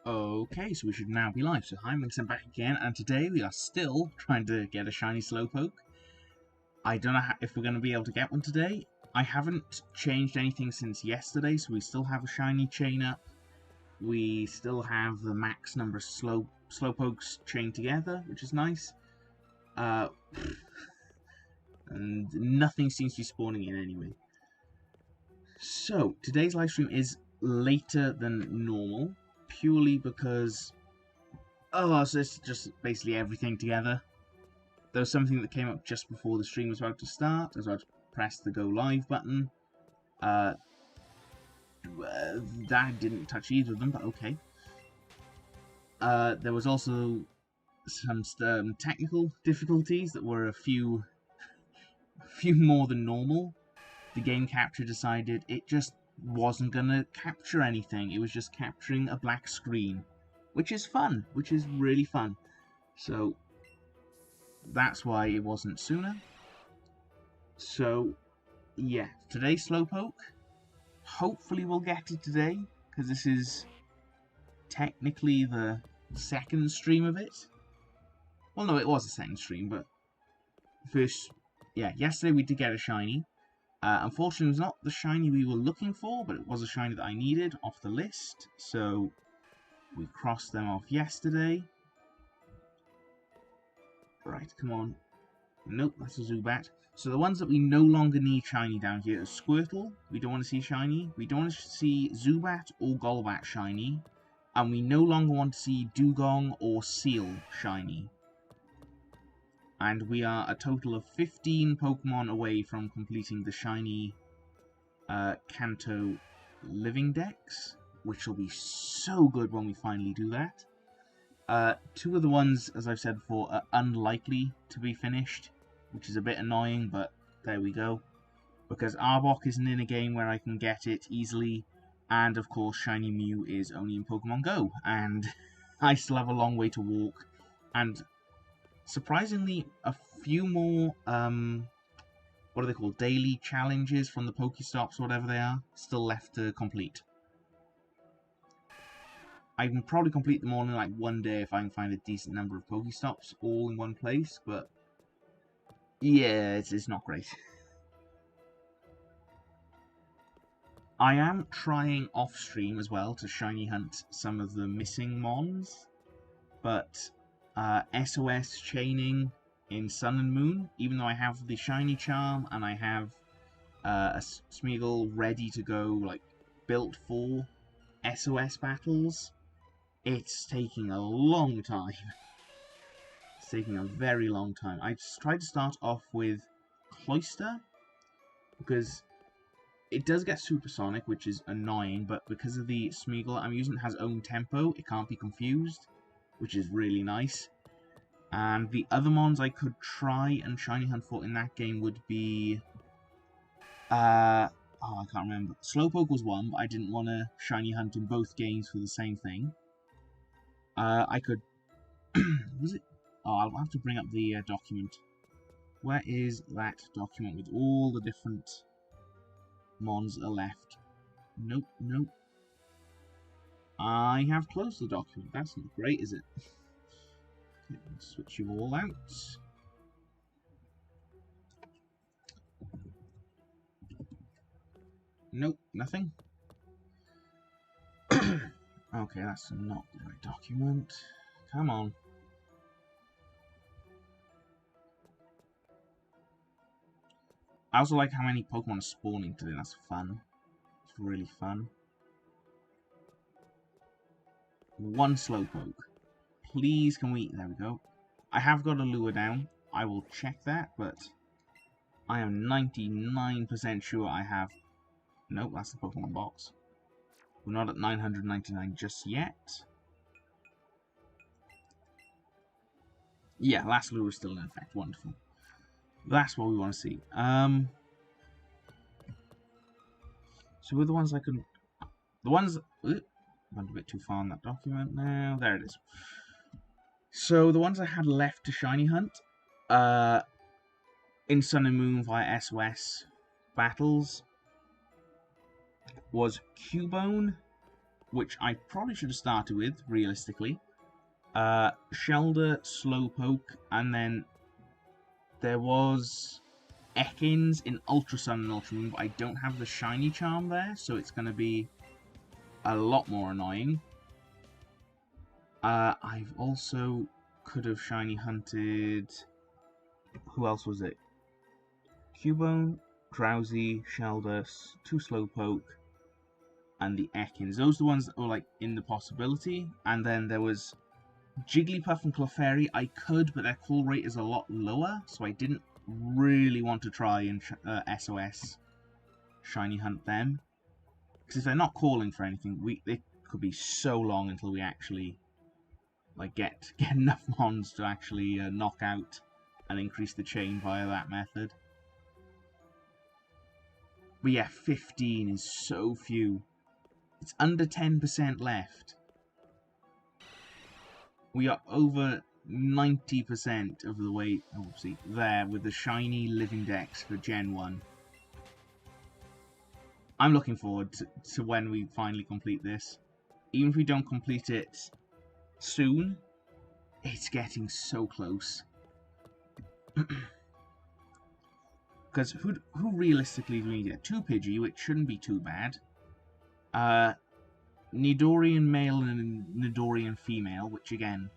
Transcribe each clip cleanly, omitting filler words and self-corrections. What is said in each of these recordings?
Okay, so we should now be live. So hi, I'm back again, and today we are still trying to get a shiny Slowpoke. I don't know if we're going to be able to get one today. I haven't changed anything since yesterday, so we still have a shiny chain up. We still have the max number of Slowpokes chained together, which is nice. And nothing seems to be spawning in anyway. So, today's live stream is later than normal, purely because so it's just basically everything together. There was something that came up just before the stream was about to start. I was about to press the go live button. That didn't touch either of them, but okay. There was also some technical difficulties that were a few more than normal. The game capture decided it just wasn't gonna capture anything. It was just capturing a black screen, which is fun, which is really fun. So that's why it wasn't sooner. So yeah, today's Slowpoke. Hopefully we'll get it today, because this is technically the second stream of it. Well, no, it was the second stream, but first, yeah, yesterday we did get a shiny. Unfortunately, it was not the shiny we were looking for, but it was a shiny that I needed off the list, so we crossed them off yesterday. Right, come on. Nope, that's a Zubat. So the ones that we no longer need shiny down here is Squirtle. We don't want to see shiny. We don't want to see Zubat or Golbat shiny. And we no longer want to see Dugong or Seal shiny. And we are a total of 15 Pokemon away from completing the shiny Kanto Living Dex, which will be so good when we finally do that. Two of the ones, as I've said before, are unlikely to be finished, which is a bit annoying, but there we go. Because Arbok isn't in a game where I can get it easily, and of course Shiny Mew is only in Pokemon Go, and I still have a long way to walk, and surprisingly a few more, what are they called, daily challenges from the Pokestops, whatever they are, still left to complete. I can probably complete them all in like one day if I can find a decent number of Pokestops all in one place, but yeah, it's not great. I am trying off-stream as well to shiny hunt some of the missing Mons, but SOS chaining in Sun and Moon, even though I have the shiny charm and I have a Smeagol ready to go, like built for SOS battles, it's taking a long time. It's taking a very long time. I tried to start off with Cloyster, because it does get supersonic, which is annoying, but because of the Smeagol I'm using has own tempo, it can't be confused, which is really nice. And the other mons I could try and shiny hunt for in that game would be I can't remember. Slowpoke was one, but I didn't want to shiny hunt in both games for the same thing. I could was it? Oh, I'll have to bring up the document. Where is that document with all the different mons are left? Nope, nope. I have closed the document. That's not great, is it? Okay, let's switch you all out. Nope, nothing. Okay, that's not the right document. Come on. I also like how many Pokemon are spawning today. That's fun. It's really fun. One Slowpoke. Please, can we... There we go. I have got a lure down. I will check that, but I am 99% sure I have... Nope, that's the Pokemon box. We're not at 999 just yet. Yeah, last lure is still in effect. Wonderful. That's what we want to see. So with the ones I can... The ones... Went a bit too far on that document now. There it is. So the ones I had left to shiny hunt, in Sun and Moon via SOS battles, was Cubone, which I probably should have started with, realistically. Shelder, Slowpoke, and then there was Ekans in Ultra Sun and Ultra Moon, but I don't have the Shiny Charm there, so it's going to be a lot more annoying. I've also could have Shiny Hunted... Who else was it? Cubone, Drowsy, Shelder, 2 Slowpoke, and the Ekans. Those are the ones that were like in the possibility. And then there was Jigglypuff and Clefairy. I could, but their call rate is a lot lower, so I didn't really want to try and SOS Shiny Hunt them. Because if they're not calling for anything, it could be so long until we actually like get enough mons to actually knock out and increase the chain via that method. But yeah, 15 is so few. It's under 10% left. We are over 90% of the way, obviously, there with the shiny Living Dex for Gen 1. I'm looking forward to when we finally complete this. Even if we don't complete it soon, it's getting so close. Because who realistically do we need? 2 Pidgey, which shouldn't be too bad. Nidorian male and Nidorian female, which again,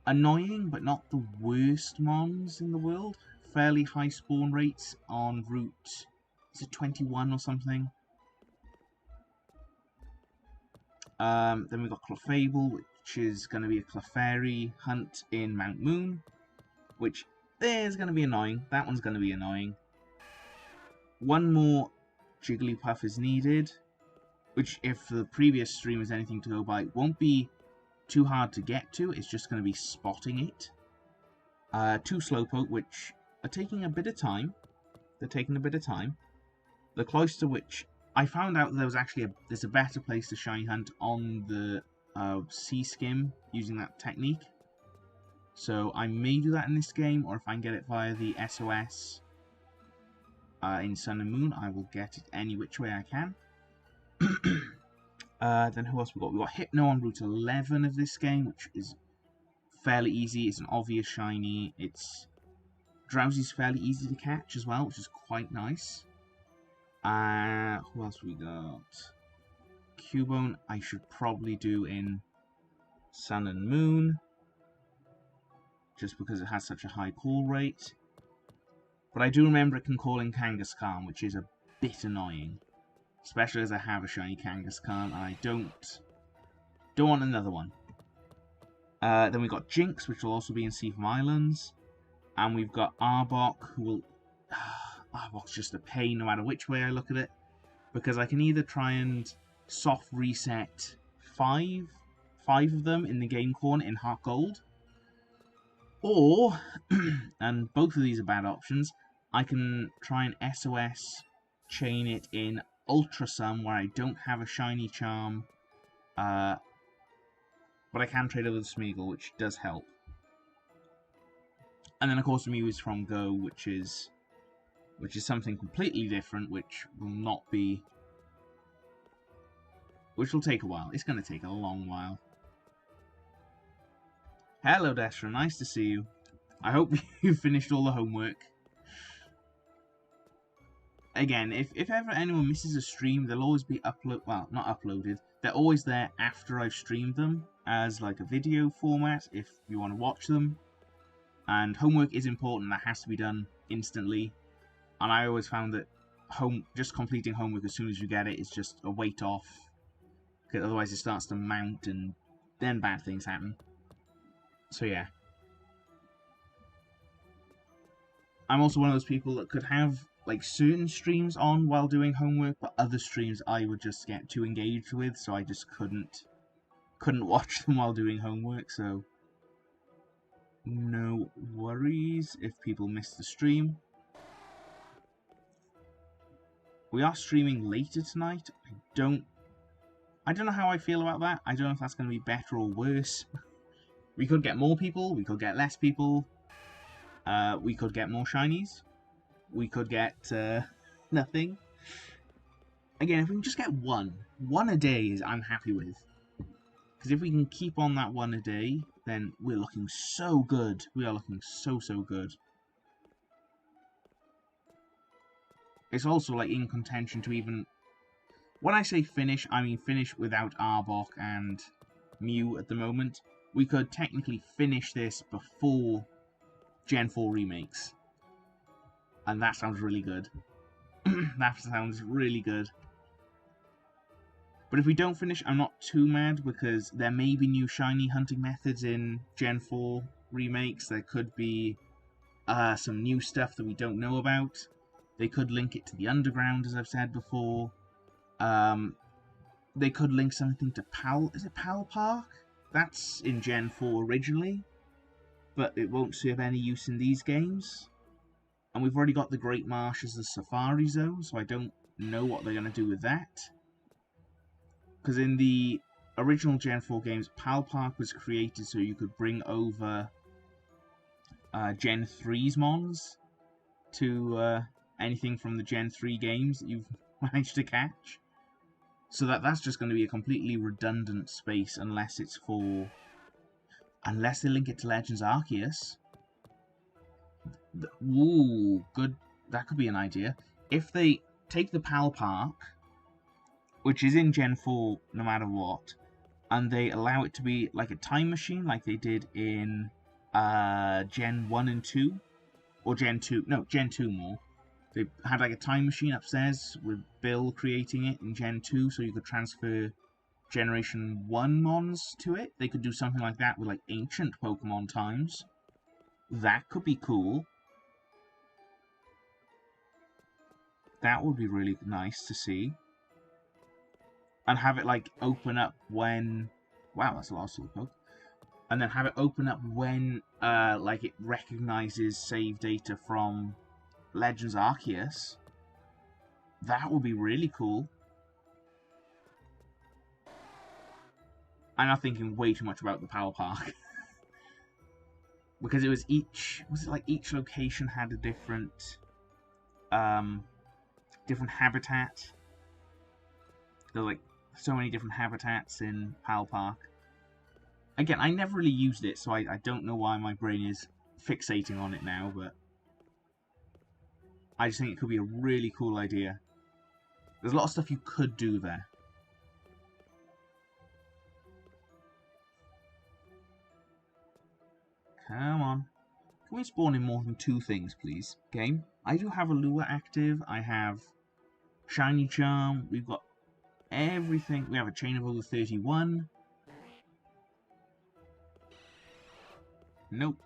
annoying but not the worst mons in the world. Fairly high spawn rates on route, is it 21 or something? Then we've got Clefable, which is going to be a Clefairy hunt in Mount Moon, which is going to be annoying. That one's going to be annoying. One more Jigglypuff is needed, which, if the previous stream is anything to go by, won't be too hard to get to. It's just going to be spotting it. 2 Slowpoke, which are taking a bit of time. They're taking a bit of time. The Cloister, which I found out there was actually there's a better place to shiny hunt on the Sea Skim using that technique. So I may do that in this game, or if I can get it via the SOS in Sun and Moon, I will get it any which way I can. Then who else we got? We got Hypno on Route 11 of this game, which is fairly easy. It's an obvious shiny. Drowsy's fairly easy to catch as well, which is quite nice. Who else we got? Cubone I should probably do in Sun and Moon, just because it has such a high call rate. But I do remember it can call in Kangaskhan, which is a bit annoying. Especially as I have a shiny Kangaskhan, and I don't want another one. Then we've got Jinx, which will also be in Seafoam Islands. And we've got Arbok, who will... Arbok's just a pain no matter which way I look at it. Because I can either try and soft reset 5 of them in the game corner in Heart Gold. Or, and both of these are bad options, I can try and SOS chain it in Ultra Sun, where I don't have a shiny charm, but I can trade over the Smeagol, which does help. And then of course the Mew is from Go, which is something completely different, which will take a while. It's going to take a long while. Hello Destra, nice to see you. I hope you've finished all the homework. Again, if ever anyone misses a stream, they'll always be not uploaded. They're always there after I've streamed them as like a video format if you want to watch them. And homework is important. That has to be done instantly. And I always found that just completing homework as soon as you get it is just a weight off. Because otherwise it starts to mount and then bad things happen. So yeah. I'm also one of those people that could have like certain streams on while doing homework, but other streams I would just get too engaged with, so I just couldn't watch them while doing homework, so no worries if people miss the stream. We are streaming later tonight. I don't know how I feel about that. I don't know if that's going to be better or worse. We could get more people, we could get less people, we could get more shinies. We could get nothing. Again, if we can just get one a day, I'm happy with. Because if we can keep on that one a day, then we're looking so good. We are looking so, so good. It's also like in contention to even... When I say finish, I mean finish without Arbok and Mew at the moment. We could technically finish this before Gen 4 remakes. And that sounds really good. That sounds really good. But if we don't finish, I'm not too mad, because there may be new shiny hunting methods in Gen 4 remakes. There could be some new stuff that we don't know about. They could link it to the underground, as I've said before. They could link something to Pal... Is it Pal Park? That's in Gen 4 originally, but it won't serve any use in these games. And we've already got the Great Marsh as the Safari Zone, so I don't know what they're going to do with that. Because in the original Gen 4 games, Pal Park was created so you could bring over Gen 3's Mons to anything from the Gen 3 games that you've managed to catch. So that's just going to be a completely redundant space unless it's for... Unless they link it to Legends Arceus. Ooh, good. That could be an idea. If they take the Pal Park, which is in Gen 4 no matter what, and they allow it to be like a time machine like they did in Gen 1 and 2, or Gen 2, no, Gen 2 more. They had like a time machine upstairs with Bill creating it in Gen 2 so you could transfer Generation 1 Mons to it. They could do something like that with like ancient Pokemon times. That could be cool. That would be really nice to see. And have it like open up when... Wow, that's a lot of Slowpoke. And then have it open up when like it recognizes save data from Legends Arceus. That would be really cool. I'm not thinking way too much about the Power Park. Because it was each... Was it like each location had a different... different habitat? There were like so many different habitats in Pal Park. Again, I never really used it, so I don't know why my brain is fixating on it now, but... I just think it could be a really cool idea. There's a lot of stuff you could do there. Come on. Can we spawn in more than 2 things, please? Game. I do have a lure active. I have Shiny Charm. We've got everything. We have a chain of over 31. Nope.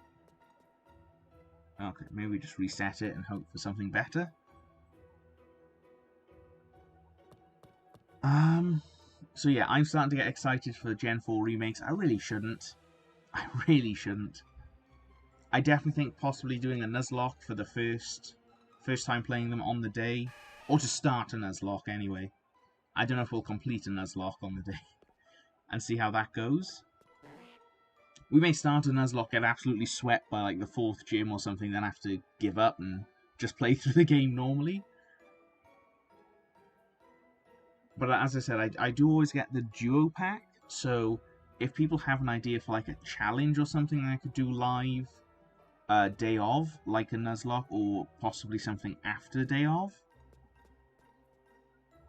Okay, maybe we just reset it and hope for something better. So yeah, I'm starting to get excited for the Gen 4 remakes. I really shouldn't. I really shouldn't. I definitely think possibly doing a Nuzlocke for the first time playing them on the day. Or to start a Nuzlocke anyway. I don't know if we'll complete a Nuzlocke on the day. And see how that goes. We may start a Nuzlocke, get absolutely swept by like the 4th gym or something, then have to give up and just play through the game normally. But as I said, I do always get the duo pack, so if people have an idea for like a challenge or something I could do live day of, like a Nuzlocke, or possibly something after day of.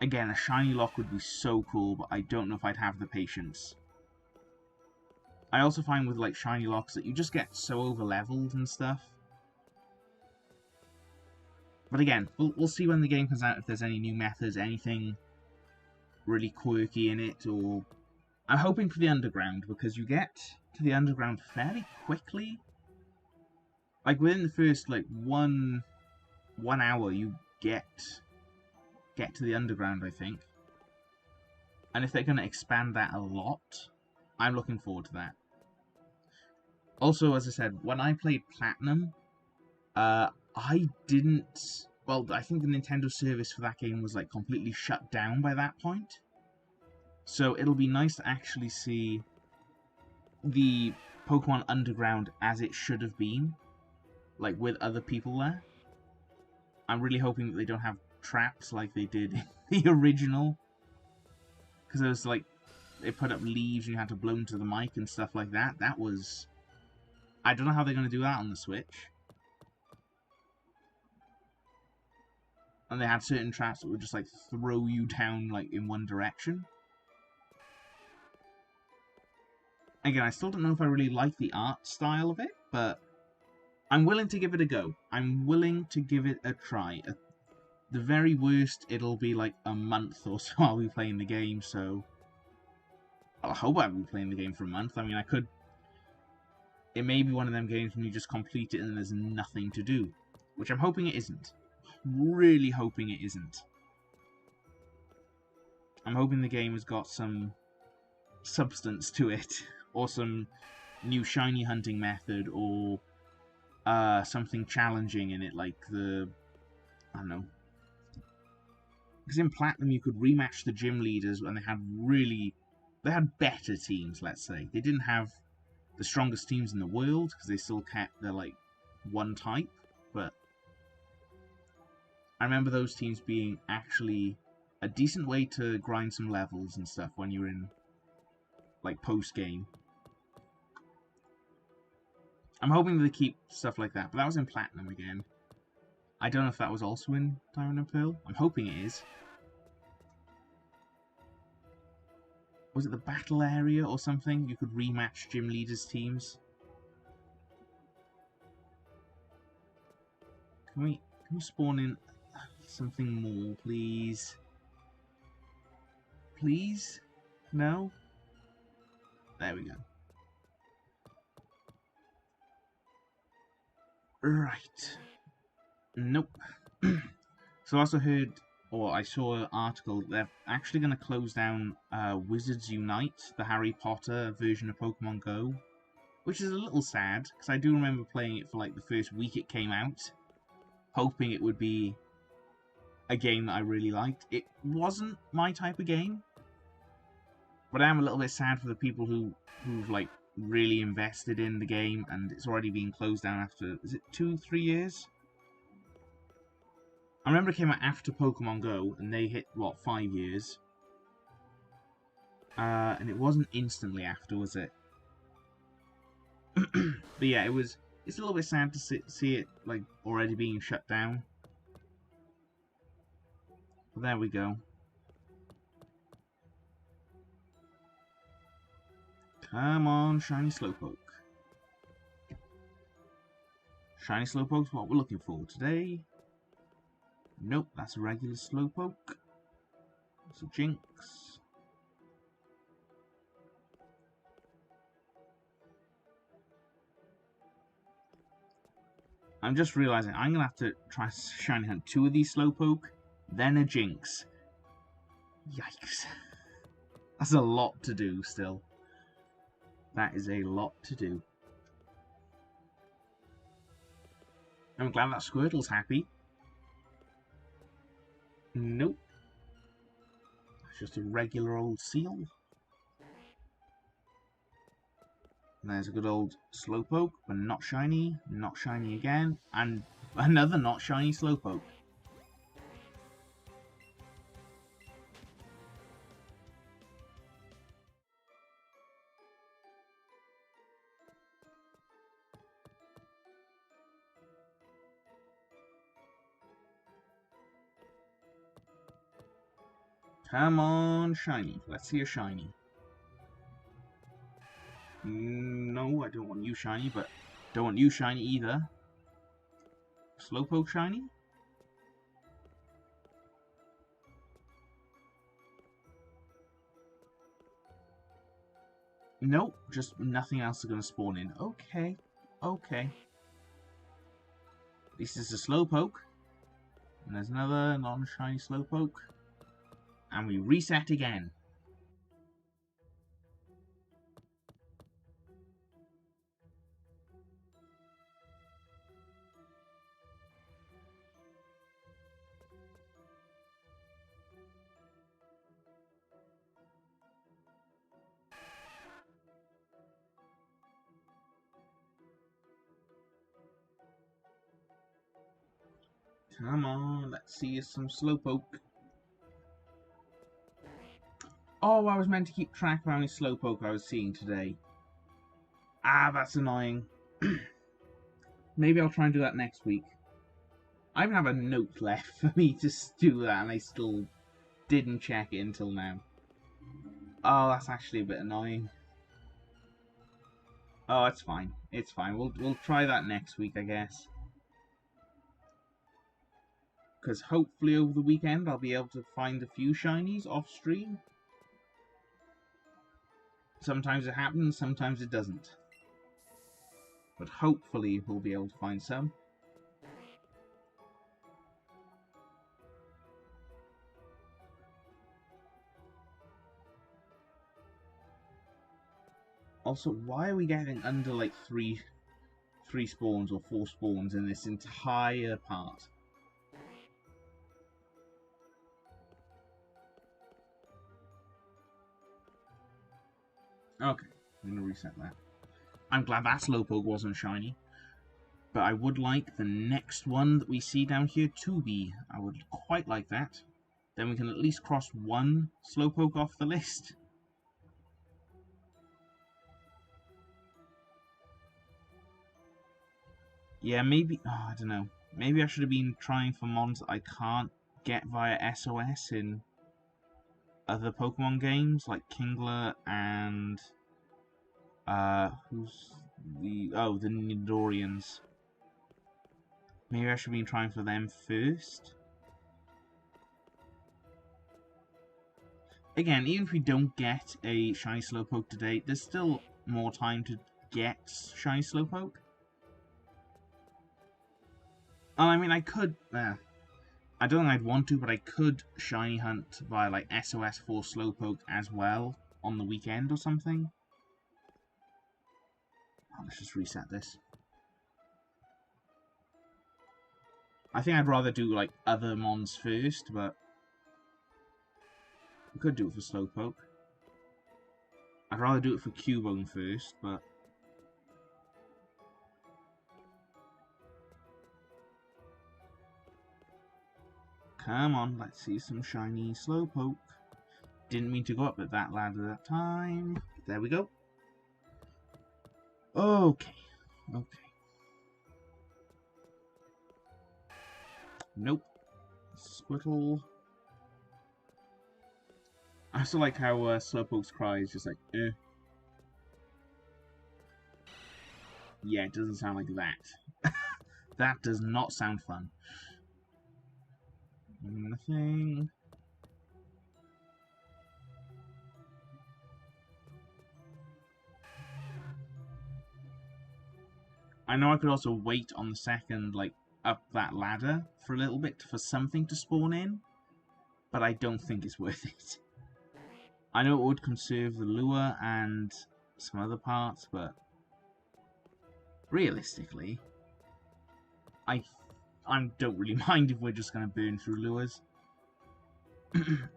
Again, a shiny lock would be so cool, but I don't know if I'd have the patience. I also find with like shiny locks that you just get so over-leveled and stuff. But again, we'll see when the game comes out if there's any new methods, anything really quirky in it, or... I'm hoping for the underground, because you get to the underground fairly quickly. Like, within the first, like, one hour, you get to the underground, I think. And if they're going to expand that a lot, I'm looking forward to that. Also, as I said, when I played Platinum, I didn't... Well, I think the Nintendo service for that game was, like, completely shut down by that point. So it'll be nice to actually see the Pokemon Underground as it should have been. Like, with other people there. I'm really hoping that they don't have traps like they did in the original. Because there was, like, they put up leaves and you had to blow into the mic and stuff like that. That was... I don't know how they're going to do that on the Switch. And they had certain traps that would just, like, throw you down, like, in one direction. Again, I still don't know if I really like the art style of it, but I'm willing to give it a go. I'm willing to give it a try. At the very worst, it'll be like a month or so I'll be playing the game, so... I hope I'll be playing the game for a month. I mean, I could... It may be one of them games when you just complete it and there's nothing to do. Which I'm hoping it isn't. Really hoping it isn't. I'm hoping the game has got some substance to it. Or some new shiny hunting method, or something challenging in it, like the... I don't know. Because in Platinum you could rematch the gym leaders when they had really... They had better teams, let's say. They didn't have the strongest teams in the world, because they still kept their, like, one type, but... I remember those teams being actually a decent way to grind some levels and stuff when you're in, like, post-game. I'm hoping they keep stuff like that, but that was in Platinum again. I don't know if that was also in Diamond and Pearl. I'm hoping it is. Was it the battle area or something? You could rematch gym leaders' teams. Can we spawn in something more, please? Please? No? There we go. Right. Nope. So I also heard, or I saw an article, they're actually going to close down Wizards Unite, the Harry Potter version of Pokemon Go. Which is a little sad, because I do remember playing it for like the first week it came out. Hoping it would be a game that I really liked. It wasn't my type of game. But I am a little bit sad for the people who've like really invested in the game, and it's already been closed down after, is it 2-3 years? I remember it came out after Pokemon Go, and they hit, what, 5 years? And it wasn't instantly after, was it? But yeah, it's a little bit sad to see it, like, already being shut down. But there we go. Come on, Shiny Slowpoke. Shiny Slowpoke's what we're looking for today. Nope, that's a regular Slowpoke. It's a Jinx. I'm just realizing I'm gonna have to try shiny hunt 2 of these Slowpoke, then a Jinx. Yikes. That's a lot to do still. That is a lot to do. I'm glad that Squirtle's happy. Nope. It's just a regular old seal. And there's a good old Slowpoke, but not shiny again, and another not shiny Slowpoke. Come on, shiny. Let's see a shiny. No, I don't want you shiny, but don't want you shiny either. Slowpoke shiny? Nope, just nothing else is going to spawn in. Okay, okay. At least it's a Slowpoke. And there's another non-shiny Slowpoke. And we reset again. Come on, let's see some Slowpoke. Oh, I was meant to keep track of how many Slowpoke I was seeing today. Ah, that's annoying. Maybe I'll try and do that next week. I even have a note left for me to do that, and I still didn't check it until now. Oh, that's actually a bit annoying. Oh, it's fine. It's fine. We'll try that next week, I guess. Because hopefully over the weekend I'll be able to find a few shinies off stream. Sometimes it happens, sometimes it doesn't. But hopefully we'll be able to find some. Also, why are we getting under like three spawns or 4 spawns in this entire part? Okay, I'm going to reset that. I'm glad that Slowpoke wasn't shiny. But I would like the next one that we see down here to be. I would quite like that. Then we can at least cross one Slowpoke off the list. Yeah, maybe... Oh, I don't know. Maybe I should have been trying for mons that I can't get via SOS in other Pokemon games, like Kingler and... who's the... Oh, the Nidorians. Maybe I should have been trying for them first. Again, even if we don't get a shiny Slowpoke today, there's still more time to get shiny Slowpoke. Oh, I mean, I could... I don't think I'd want to, but I could shiny hunt via, like, SOS for Slowpoke as well on the weekend or something. Oh, let's just reset this. I think I'd rather do, like, other mons first, but... we could do it for Slowpoke. I'd rather do it for Cubone first, but... come on, let's see some shiny Slowpoke. Didn't mean to go up at that ladder that time. There we go. Okay. Okay. Nope. Squirtle. I also like how Slowpoke's cry is just like, eh. Yeah, it doesn't sound like that. That does not sound fun. Nothing. I know I could also wait on the second, like, up that ladder for a little bit for something to spawn in, but I don't think it's worth it. I know it would conserve the lure and some other parts, but realistically, I don't really mind if we're just going to burn through lures.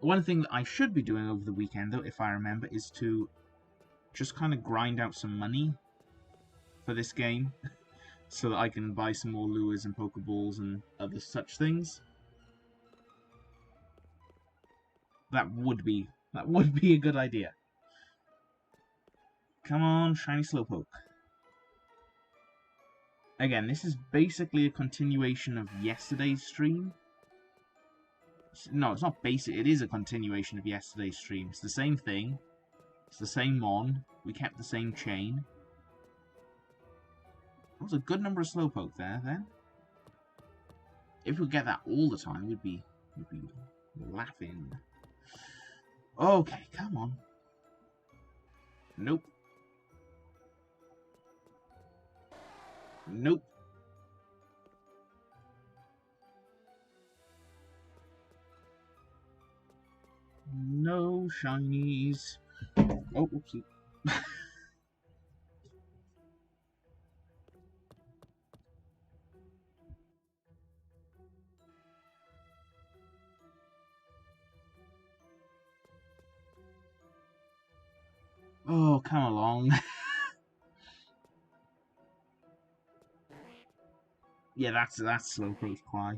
One thing that I should be doing over the weekend, though, if I remember, is to just kind of grind out some money for this game so that I can buy some more lures and Pokeballs and other such things. That would be a good idea. Come on, shiny Slowpoke. Again, this is basically a continuation of yesterday's stream. No, it's not basic. It is a continuation of yesterday's stream. It's the same thing. It's the same mon. We kept the same chain. There was a good number of Slowpoke there, then. If we get that all the time, we'd be laughing. Okay, come on. Nope. Nope. No shinies. Oh, whoopsie. Oh, come along. Yeah, that's Slowpoke's cry.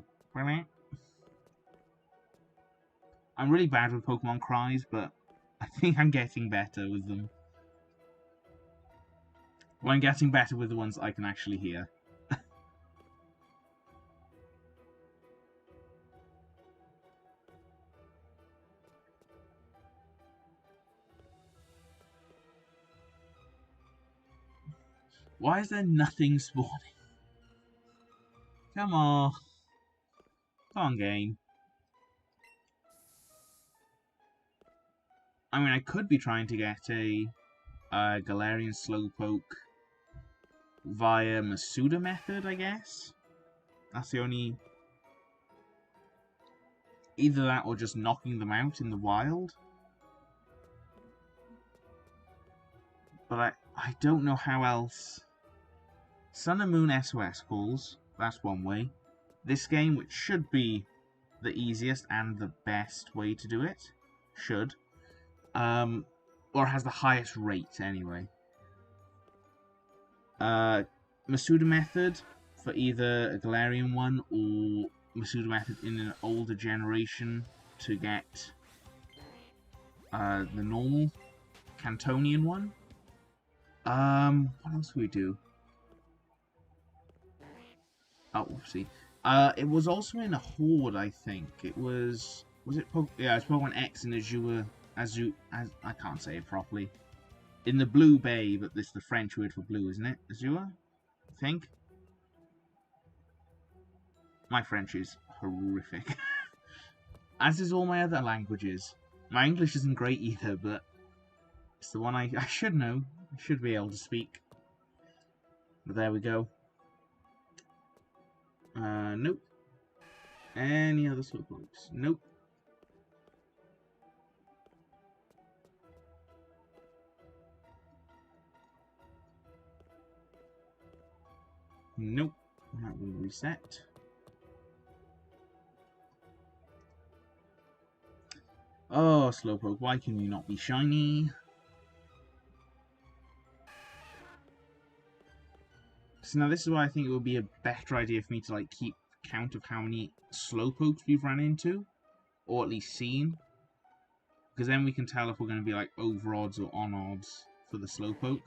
I'm really bad with Pokemon cries, but I think I'm getting better with them. Well, I'm getting better with the ones I can actually hear. Why is there nothing spawning? Come on. Come on, game. I mean, I could be trying to get a Galarian Slowpoke via Masuda method, I guess. That's the only... Either that or just knocking them out in the wild. But I don't know how else. Sun and Moon SOS calls. That's one way. This game, which should be the easiest and the best way to do it, should. Or has the highest rate, anyway. Masuda method for either a Galarian one or Masuda method in an older generation to get the normal Cantonian one. What else do we do? Oh, whoopsie. It was also in a Horde, I think. It was... Was it yeah, it's Pokemon X and Azure... I can't say it properly. In the Blue Bay, but this is the French word for blue, isn't it? Azure? I think. My French is horrific. As is all my other languages. My English isn't great either, but it's the one I should know. I should be able to speak. But there we go. Nope. Any other Slowpokes? Nope. Nope. That will reset. Oh, Slowpoke, why can you not be shiny? So now this is why I think it would be a better idea for me to like keep count of how many Slowpokes we've ran into, or at least seen, because then we can tell if we're going to be like over odds or on odds for the Slowpoke.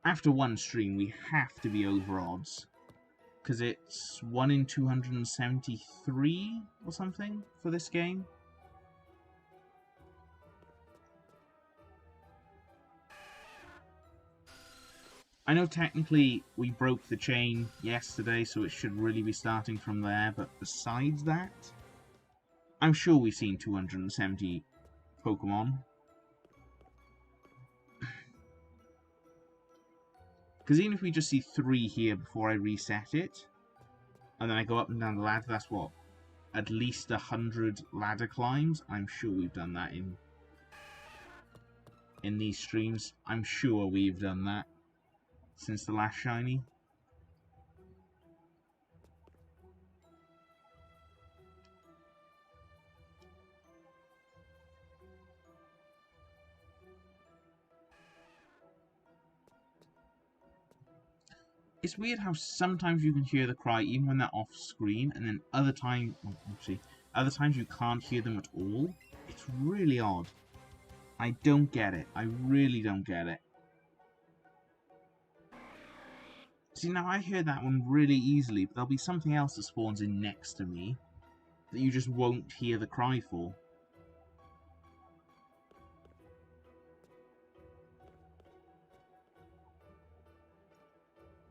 After one stream, we have to be over odds, because it's 1 in 273 or something for this game. I know technically we broke the chain yesterday, so it should really be starting from there, but besides that, I'm sure we've seen 270 Pokemon. Because even if we just see 3 here before I reset it, and then I go up and down the ladder, that's what? At least 100 ladder climbs? I'm sure we've done that in these streams. I'm sure we've done that since the last shiny. It's weird how sometimes you can hear the cry even when they're off screen, and then other times you can't hear them at all. It's really odd. I don't get it. I really don't get it. See, now I hear that one really easily, but there'll be something else that spawns in next to me that you just won't hear the cry for.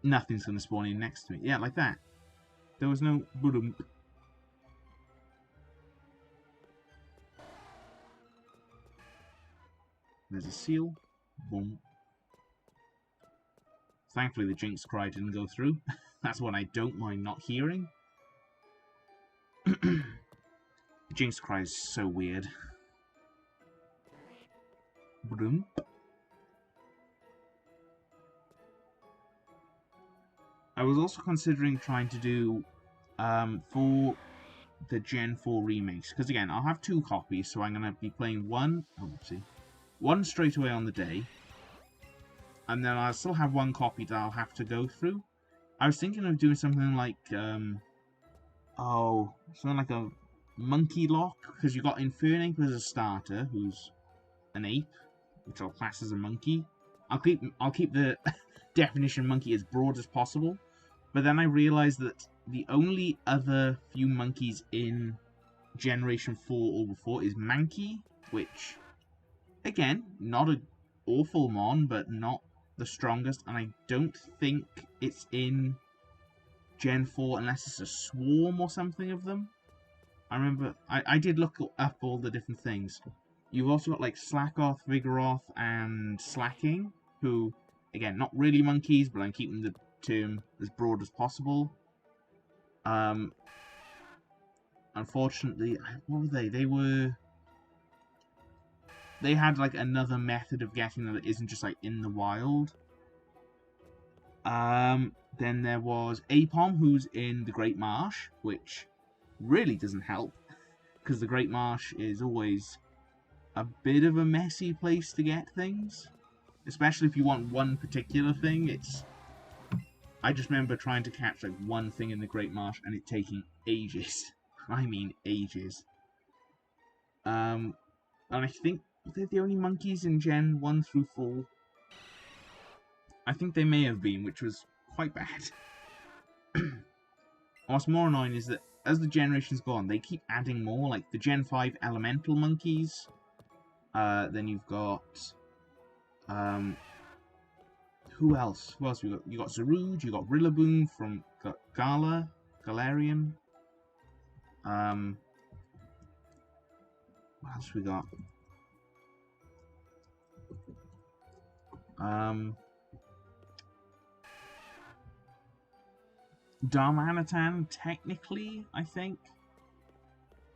Nothing's going to spawn in next to me. Yeah, like that. There was no boom. There's a seal. Boom. Thankfully the Jinx cry didn't go through. That's one I don't mind not hearing. Jinx cry is so weird. Boom. I was also considering trying to do for the Gen 4 remakes, because again, I'll have 2 copies, so I'm going to be playing one straight away on the day, and then I'll still have 1 copy that I'll have to go through. I was thinking of doing something like, something like a Monkey Lock, because you got Infernape as a starter, who's an ape, which I'll class as a monkey. I'll keep the definition monkey as broad as possible, but then I realised that the only other few monkeys in Generation 4 or before is Mankey, which, again, not an awful mon, but not the strongest, and I don't think it's in Gen 4 unless it's a swarm or something of them. I remember, I did look up all the different things. You've also got, like, Slackoth, Vigoroth, and Slacking, who, again, not really monkeys, but I'm keeping the term as broad as possible. Unfortunately, what were they? They had, like, another method of getting them that isn't just, like, in the wild. Then there was Apom, who's in the Great Marsh, which really doesn't help, because the Great Marsh is always a bit of a messy place to get things. Especially if you want one particular thing. I just remember trying to catch, like, one thing in the Great Marsh and it taking ages. I mean ages. And I think they're the only monkeys in Gen 1 through 4. I think they may have been, which was quite bad. What's more annoying is that as the generations go on, they keep adding more, like the Gen 5 elemental monkeys. Then you've got... who else? Who else we got? You got Zarude, you got Rillaboom from Galarian. What else we got? Darmanitan, technically, I think.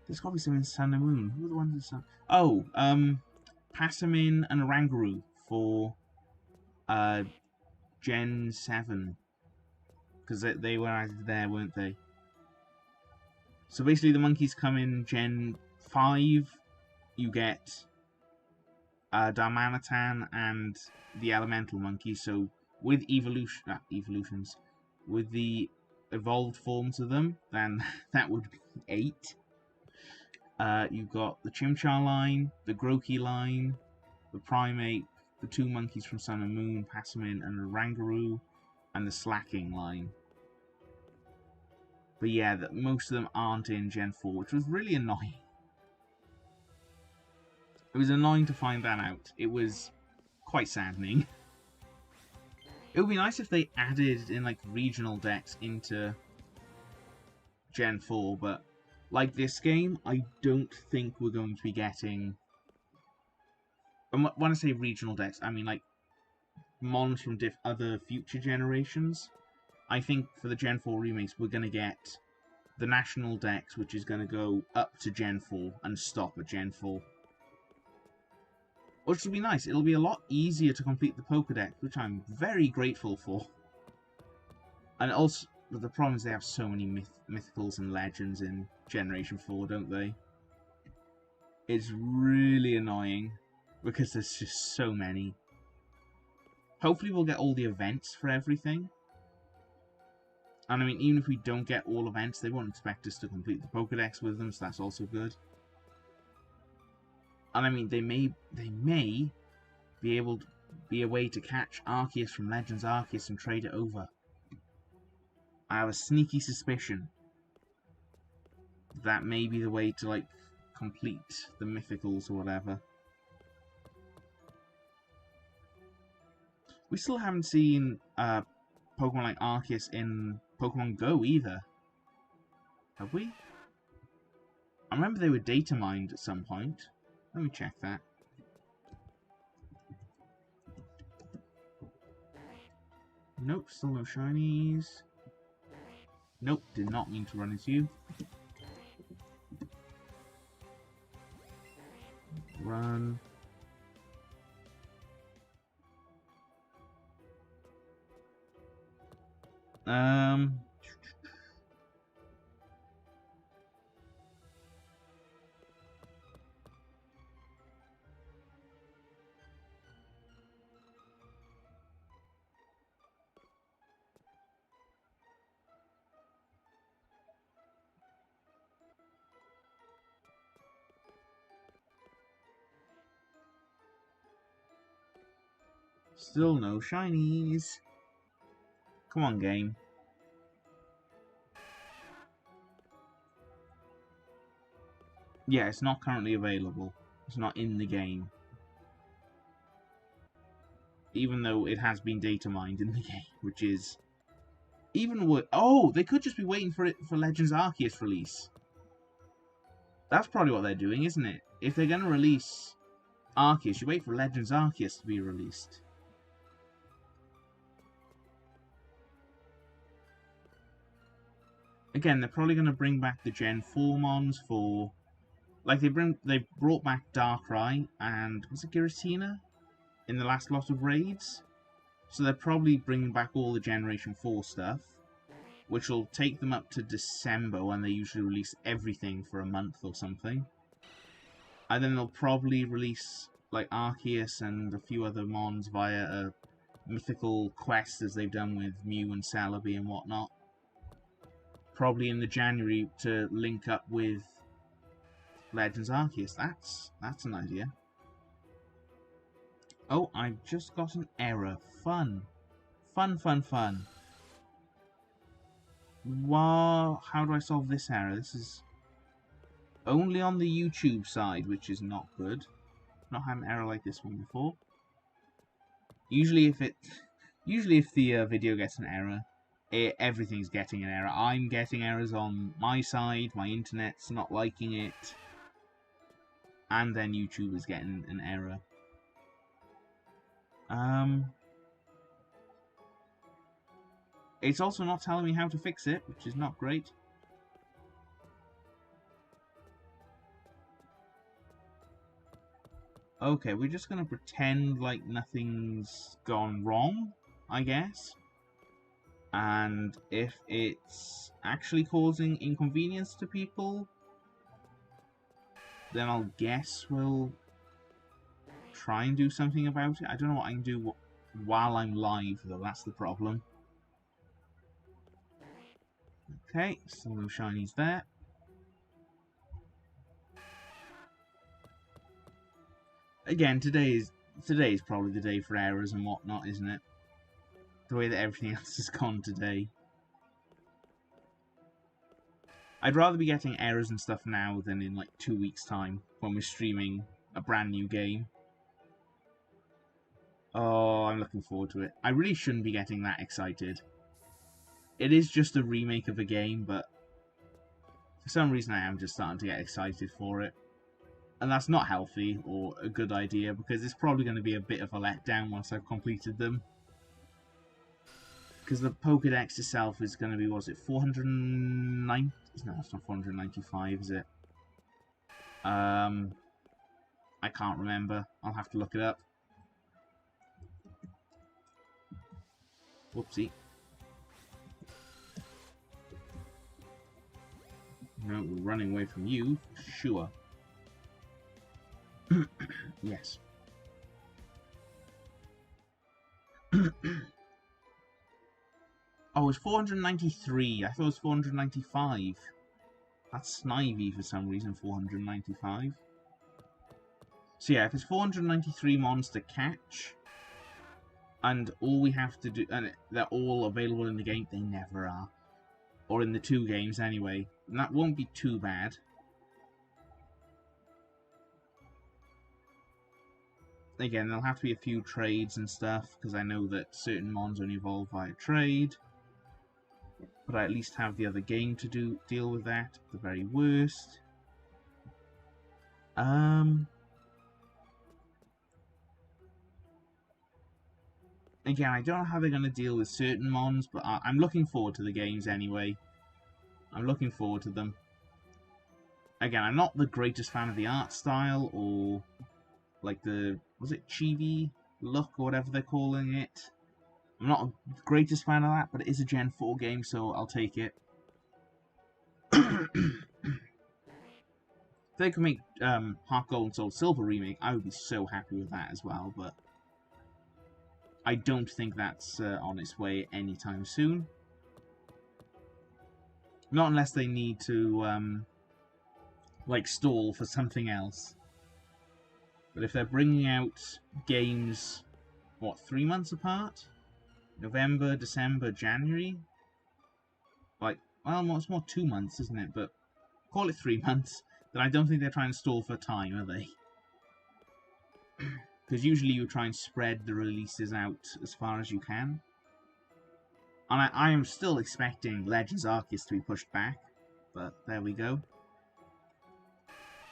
There's got to be some in Sun and Moon. Who are the ones in Sun? Oh, Passamin and Oranguru for Gen 7. Because they were added there, weren't they? So basically the monkeys come in Gen 5. You get Darmanitan and the Elemental Monkey. So with evolutions, with the evolved forms of them, then that would be 8. You've got the Chimchar line, the Grookey line, the Primeape, the 2 monkeys from Sun and Moon, Passamin and Oranguru, and the Slacking line. But yeah, most of them aren't in Gen 4, which was really annoying. It was annoying to find that out. It was quite saddening. It would be nice if they added in, like, regional decks into Gen 4, but like this game, I don't think we're going to be getting... And when I say regional decks, I mean, like, mons from other future generations. I think for the Gen 4 remakes, we're going to get the national dex, which is going to go up to Gen 4 and stop at Gen 4. Which will be nice. It'll be a lot easier to complete the Pokédex, which I'm very grateful for. And also, the problem is they have so many mythicals and legends in Generation 4, don't they? It's really annoying, because there's just so many. Hopefully we'll get all the events for everything. And I mean, even if we don't get all events, they won't expect us to complete the Pokédex with them, so that's also good. And I mean, they may be able to be a way to catch Arceus from Legends Arceus and trade it over. I have a sneaky suspicion that may be the way to, like, complete the mythicals or whatever. We still haven't seen Pokemon like Arceus in Pokemon Go either. Have we? I remember they were data mined at some point. Let me check that. Nope, still no shinies. Nope, did not mean to run into you. Run. Still no shinies. Come on, game. Yeah, it's not currently available. It's not in the game. Even though it has been data mined in the game, which is even worse. Oh, they could just be waiting for it for Legends Arceus release. That's probably what they're doing, isn't it? If they're going to release Arceus, you wait for Legends Arceus to be released. Again, they're probably going to bring back the Gen 4 mons for... Like, they brought back Darkrai and... Was it Giratina? In the last lot of raids. So they're probably bringing back all the Generation 4 stuff. Which will take them up to December when they usually release everything for a month or something. And then they'll probably release, like, Arceus and a few other mons via a mythical quest as they've done with Mew and Celebi and whatnot. Probably in the January to link up with Legends Arceus. That's an idea. Oh, I just got an error. Fun. Fun, fun, fun. Wow, how do I solve this error? This is only on the YouTube side, which is not good. Not had an error like this one before. Usually if the video gets an error, everything's getting an error. I'm getting errors on my side, my internet's not liking it, and then YouTube is getting an error. It's also not telling me how to fix it, which is not great. Okay, we're just gonna pretend like nothing's gone wrong, I guess. And if it's actually causing inconvenience to people, then I'll guess we'll try and do something about it. I don't know what I can do while I'm live, though. That's the problem. Okay, still no shinies there. Again, today's probably the day for errors and whatnot, isn't it? The way that everything else has gone today. I'd rather be getting errors and stuff now than in like 2 weeks' time when we're streaming a brand new game. Oh, I'm looking forward to it. I really shouldn't be getting that excited. It is just a remake of a game, but for some reason I am just starting to get excited for it. And that's not healthy or a good idea, because it's probably going to be a bit of a letdown once I've completed them. Because the Pokédex itself is going to be, was it 409? No, it's not 495, is it? I can't remember. I'll have to look it up. Whoopsie. No, we're running away from you, for sure. Yes. Oh, it's 493. I thought it was 495. That's Snivy for some reason, 495. So yeah, if it's 493 mons to catch, and all we have to do, and they're all available in the game, they never are. Or in the 2 games anyway. And that won't be too bad. Again, there'll have to be a few trades and stuff, because I know that certain mons only evolve via trade. But I at least have the other game to deal with that, at the very worst. Again, I don't know how they're going to deal with certain mons, but I'm looking forward to the games anyway. I'm looking forward to them. Again, I'm not the greatest fan of the art style, or like the, was it chibi look, or whatever they're calling it. I'm not the greatest fan of that, but it is a Gen 4 game, so I'll take it. If they could make Heart Gold and Soul Silver remake, I would be so happy with that as well, but I don't think that's on its way anytime soon. Not unless they need to, like, stall for something else. But if they're bringing out games what, 3 months apart? November, December, January? Like, well, it's more 2 months, isn't it? But call it 3 months. Then I don't think they're trying to stall for time, are they? Because usually you try and spread the releases out as far as you can. And I am still expecting Legends Arceus to be pushed back. But there we go.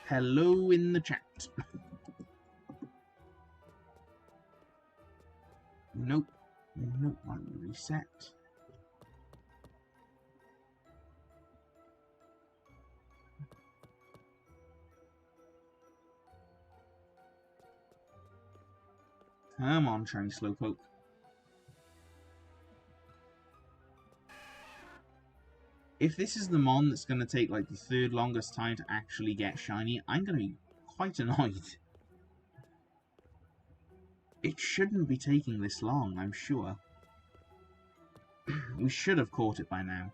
Hello in the chat. Nope. Nope, let me reset. Come on, shiny Slowpoke. If this is the mon that's going to take like the 3rd longest time to actually get shiny, I'm going to be quite annoyed. It shouldn't be taking this long, I'm sure. We should have caught it by now.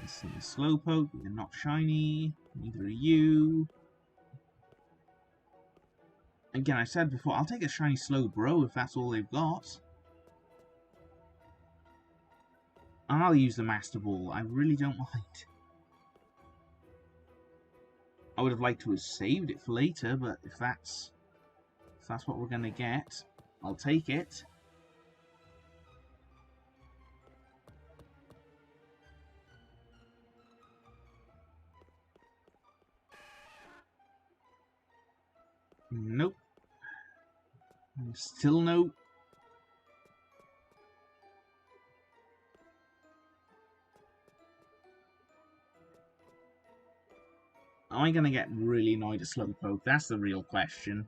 This is Slowpoke, you're not shiny, neither are you. Again, I said before, I'll take a shiny Slowbro if that's all they've got. And I'll use the Master Ball, I really don't mind. I would have liked to have saved it for later, but if that's what we're gonna get, I'll take it. Nope. Still no. Am I going to get really annoyed at Slowpoke? That's the real question.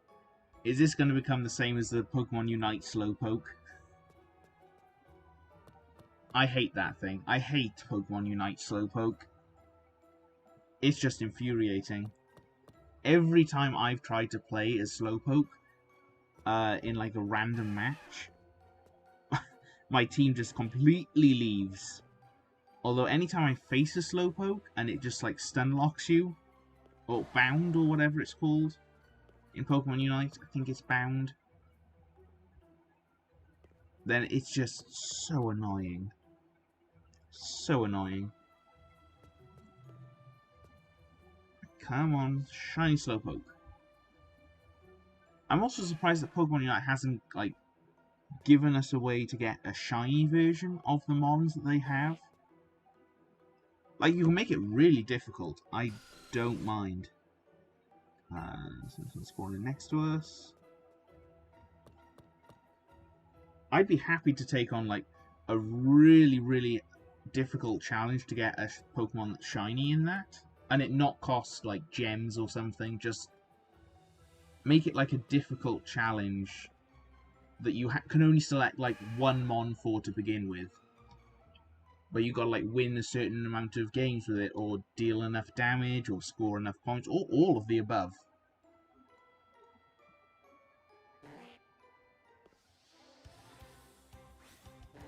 Is this going to become the same as the Pokemon Unite Slowpoke? I hate that thing. I hate Pokemon Unite Slowpoke. It's just infuriating. Every time I've tried to play as Slowpoke, in like a random match, my team just completely leaves. Although anytime I face a Slowpoke and it just like stun locks you, or bound or whatever it's called, in Pokemon Unite, I think it's bound, then it's just so annoying. So annoying. Come on, shiny Slowpoke. I'm also surprised that Pokemon Unite hasn't, like, given us a way to get a shiny version of the mons that they have. Like, you can make it really difficult. I don't mind. Something spawning next to us. I'd be happy to take on, like, a really, really difficult challenge to get a Pokemon that's shiny in that. And it not cost, like, gems or something. Just make it, like, a difficult challenge that you can only select, like, one mon for to begin with. But you gotta, like, win a certain amount of games with it, or deal enough damage, or score enough points, or all of the above.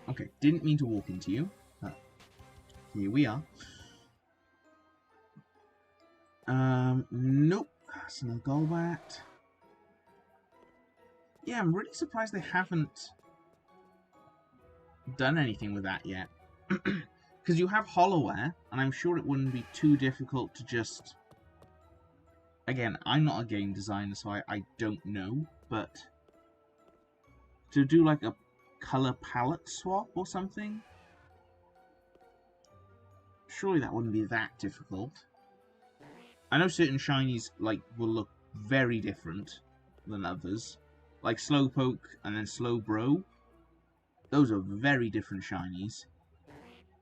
Okay, didn't mean to walk into you, but here we are. Nope. That's no Golbat. Yeah, I'm really surprised they haven't done anything with that yet. Because you have Hollowware, and I'm sure it wouldn't be too difficult to just... Again, I'm not a game designer, so I don't know, but... to do like a color palette swap or something? Surely that wouldn't be that difficult. I know certain shinies like will look very different than others. Like Slowpoke and then Slowbro. Those are very different shinies.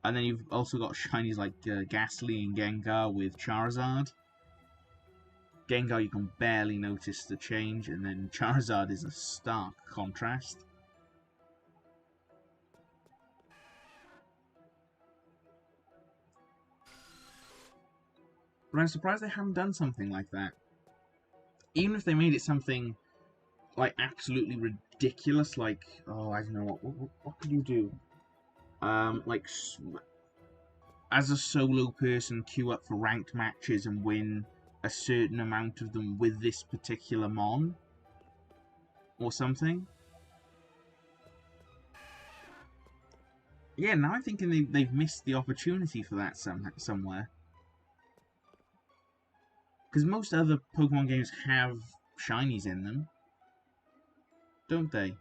And then you've also got shinies like Ghastly and Gengar with Charizard. Gengar you can barely notice the change, and then Charizard is a stark contrast. But I'm surprised they haven't done something like that. Even if they made it something like absolutely ridiculous, like, oh, I don't know, what could you do? Like, as a solo person, queue up for ranked matches and win a certain amount of them with this particular mon or something. Yeah, now I'm thinking they've missed the opportunity for that somewhere. Because most other Pokemon games have shinies in them, don't they?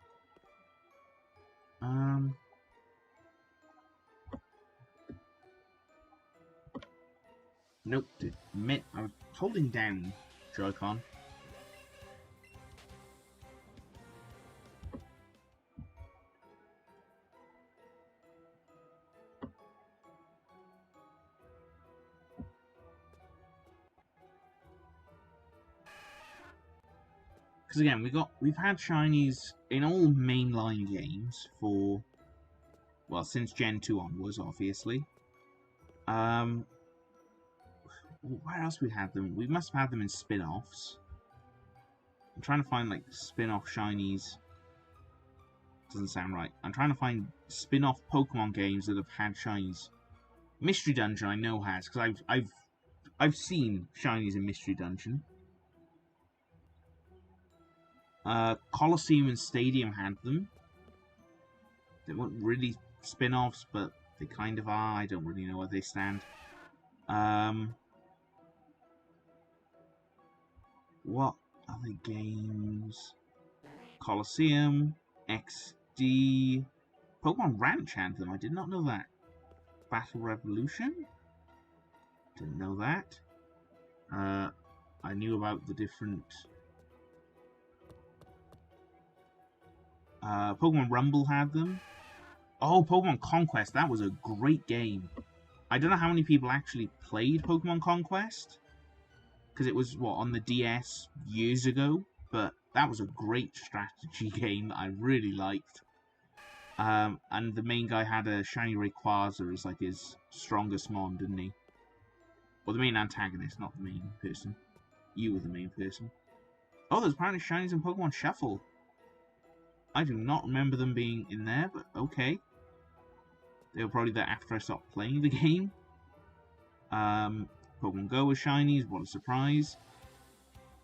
Nope. I was holding down Joy-Con. Because again, we've had shinies in all mainline games for, well, since Gen 2 onwards, obviously. Where else we had them? We must have had them in spin-offs. I'm trying to find like spin-off shinies. Doesn't sound right. I'm trying to find spin-off Pokemon games that have had shinies. Mystery Dungeon I know has, because I've seen shinies in Mystery Dungeon. Colosseum and Stadium had them. They weren't really spin-offs, but they kind of are. I don't really know where they stand. What other games? Colosseum, XD, Pokemon Ranch had them. I did not know that. Battle Revolution? Didn't know that. I knew about the different... Pokemon Rumble had them. Oh, Pokemon Conquest. That was a great game. I don't know how many people actually played Pokemon Conquest. Because it was, what, on the DS years ago. But that was a great strategy game that I really liked. And the main guy had a shiny Rayquaza as like his strongest mon, didn't he? Or the main antagonist, not the main person. You were the main person. Oh, there's apparently shinies in Pokemon Shuffle. I do not remember them being in there, but okay. They were probably there after I stopped playing the game. Pokemon Go was shinies, what a surprise.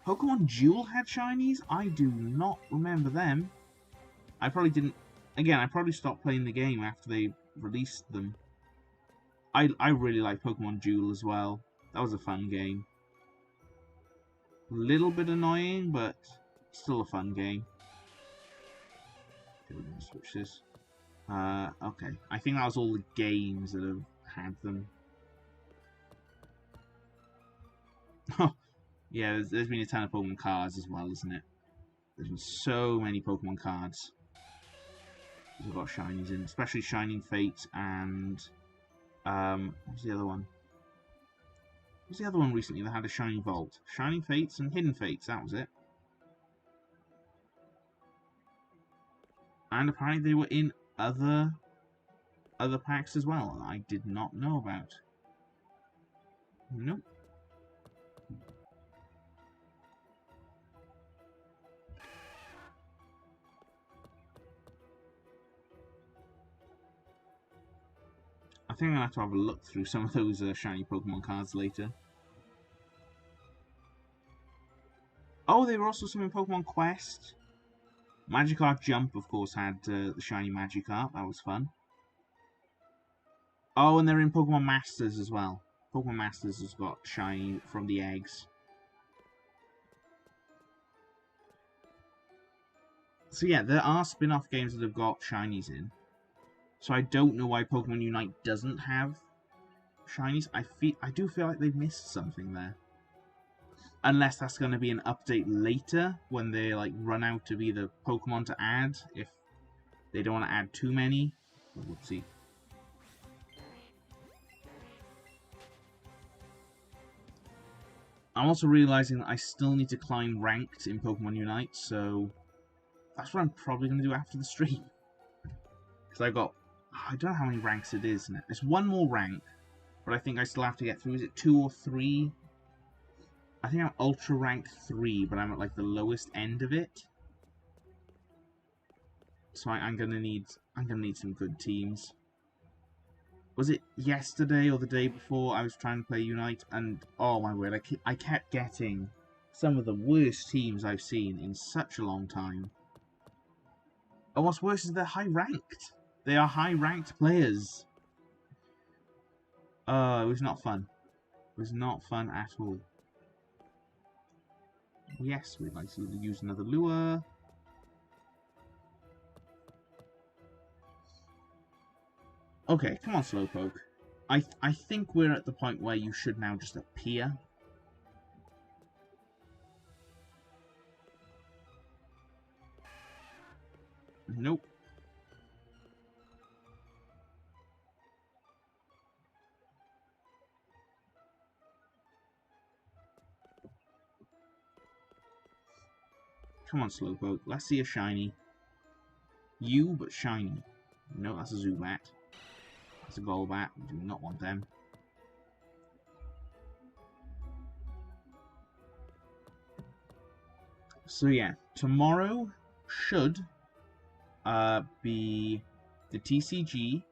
Pokemon Duel had shinies? I do not remember them. I probably didn't... Again, I probably stopped playing the game after they released them. I really like Pokemon Duel as well. That was a fun game. A little bit annoying, but still a fun game. Okay, we're going to switch this. Okay. I think that was all the games that have had them. Yeah, there's been a ton of Pokemon cards as well, isn't it? There's been so many Pokemon cards. We've got shinies in, especially Shining Fates and... what was the other one? What was the other one recently that had a Shining Vault? Shining Fates and Hidden Fates, that was it. And apparently they were in other packs as well, I did not know about. Nope. I think I'm going to have a look through some of those shiny Pokemon cards later. Oh, they were also some in Pokemon Quest. Magikarp Jump, of course, had the shiny Magikarp. That was fun. Oh, and they're in Pokemon Masters as well. Pokemon Masters has got shiny from the eggs. So yeah, there are spin-off games that have got shinies in. So I don't know why Pokemon Unite doesn't have shinies. I do feel like they've missed something there. Unless that's going to be an update later when they like run out of either Pokemon to add, if they don't want to add too many. Whoopsie. I'm also realizing that I still need to climb ranked in Pokemon Unite, so that's what I'm probably going to do after the stream. Because I've got... I don't know how many ranks it is. It's one more rank, but I think I still have to get through. Is it 2 or 3? I think I'm Ultra Rank 3, but I'm at like the lowest end of it. So I'm gonna need some good teams. Was it yesterday or the day before I was trying to play Unite, and oh my word, I kept getting some of the worst teams I've seen in such a long time. And what's worse is they're high ranked. They are high ranked players. It was not fun. It was not fun at all. Yes, we'd like to use another lure. Okay, come on, Slowpoke. I think we're at the point where you should now just appear. Nope. Come on, Slowpoke. Let's see a shiny. You, but shiny. No, that's a Zubat. That's a Golbat. We do not want them. So yeah, tomorrow should be the TCG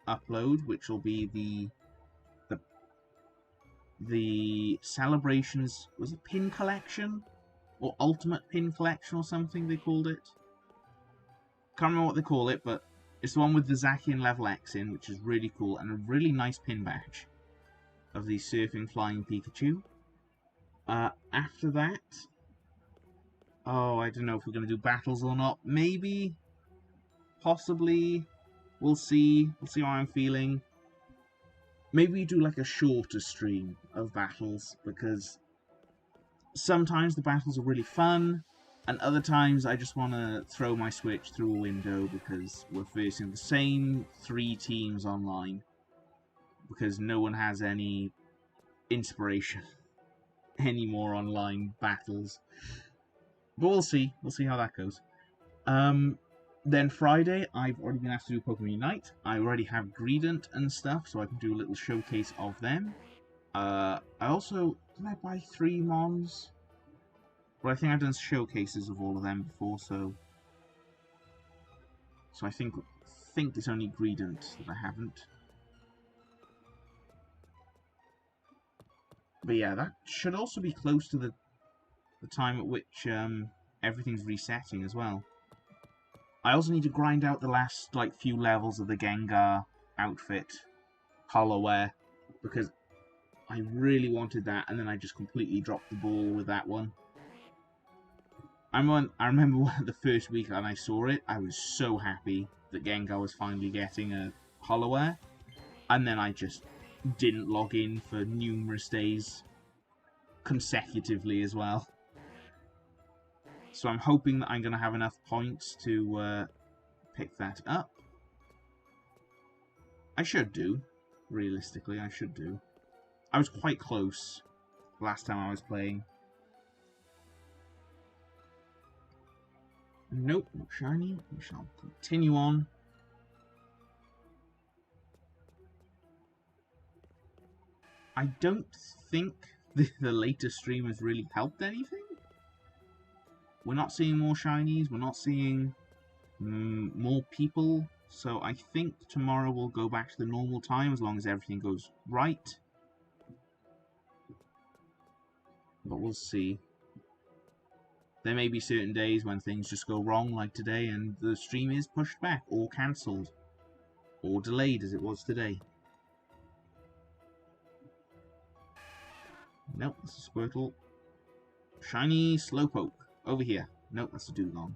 upload, which will be the celebrations. Was it pin collection or ultimate pin collection or something they called it? Can't remember what they call it, but it's the one with the Zacian level X in, which is really cool, and a really nice pin badge of the surfing flying Pikachu. After that, oh, I don't know if we're going to do battles or not. Maybe, possibly, we'll see. We'll see how I'm feeling. Maybe we do like a shorter stream of battles, because sometimes the battles are really fun, and other times I just want to throw my Switch through a window because we're facing the same 3 teams online, because no one has any inspiration anymore online battles. But we'll see. We'll see how that goes. Then Friday, I've already been asked to do Pokemon Unite. I already have Greedent and stuff, so I can do a little showcase of them. I also... Did I buy 3 Mons? But I think I've done showcases of all of them before, so... So I think it's only Greedent that I haven't. But yeah, that should also be close to the time at which everything's resetting as well. I also need to grind out the last few levels of the Gengar outfit Hollowware, because I really wanted that, and then I just completely dropped the ball with that one. I remember the first week that I saw it, I was so happy that Gengar was finally getting a Hollowware, and then I just didn't log in for numerous days consecutively as well. So I'm hoping that I'm going to have enough points to pick that up. I should do. Realistically, I should do. I was quite close last time I was playing. Nope, not shiny. We shall continue on. I don't think the latest stream has really helped anything. We're not seeing more shinies. We're not seeing more people. So I think tomorrow we'll go back to the normal time as long as everything goes right. But we'll see. There may be certain days when things just go wrong, like today, and the stream is pushed back, or cancelled, or delayed as it was today. Nope, that's a Squirtle. Shiny Slowpoke, over here. Nope, that's a Dugong.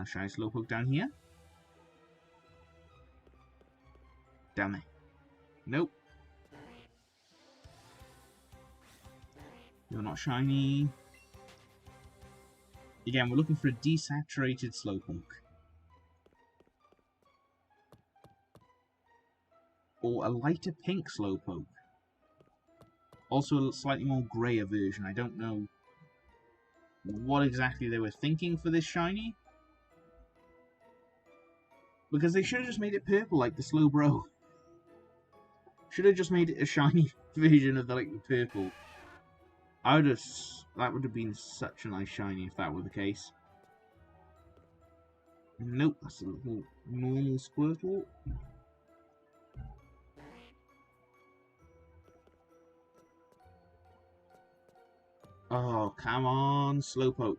Shiny Slowpoke down here. Down there. Nope. You're not shiny. Again, we're looking for a desaturated Slowpoke. Or a lighter pink Slowpoke. Also a slightly more greyer version. I don't know what exactly they were thinking for this shiny. Because they should have just made it purple like the Slowbro. Should have just made it a shiny version of the purple. That would have been such a nice shiny if that were the case. Nope, that's a little normal Squirtle. Oh, come on, Slowpoke.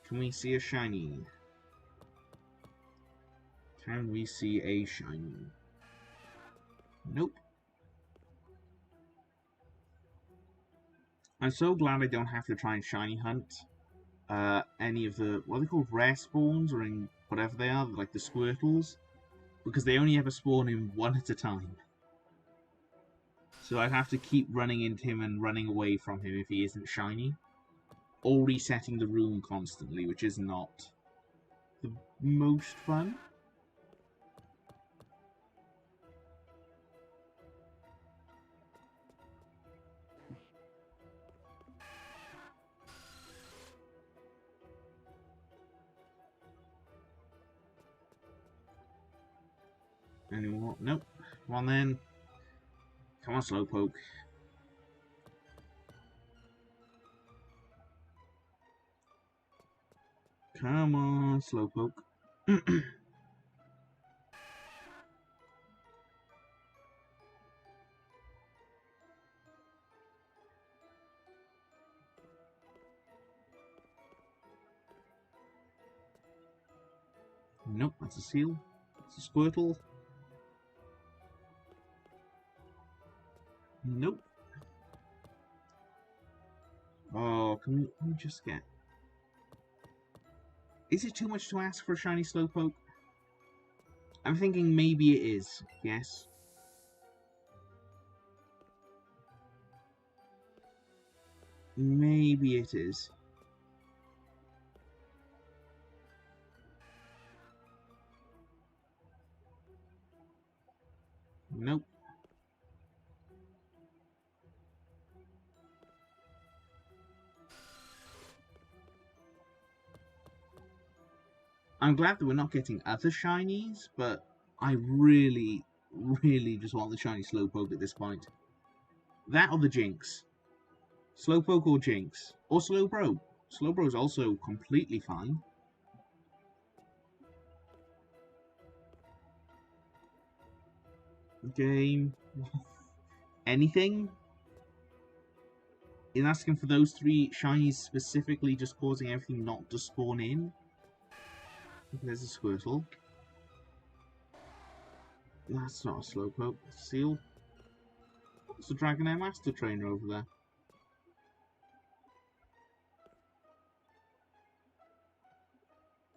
Can we see a shiny? Can we see a shiny? Nope. I'm so glad I don't have to try and shiny hunt any of the, what are they called, rare spawns, or in whatever they are, like the Squirtles, because they only ever spawn in one at a time. So I'd have to keep running into him and running away from him if he isn't shiny, or resetting the room constantly, which is not the most fun. Anymore? Nope. Come on then. Come on, Slowpoke. Come on, Slowpoke. Nope, that's a seal. It's a Squirtle. Nope. Oh, can we just get... Is it too much to ask for a shiny Slowpoke? I'm thinking maybe it is, yes. Maybe it is. Nope. I'm glad that we're not getting other shinies, but I really, really just want the shiny Slowpoke at this point. That or the Jinx. Slowpoke or Jinx. Or Slowbro. Slowbro's also completely fine. Game. Anything? In asking for those 3 shinies specifically, just causing everything not to spawn in? There's a Squirtle. That's not a Slowpoke. Seal. It's a Dragonair Master Trainer over there.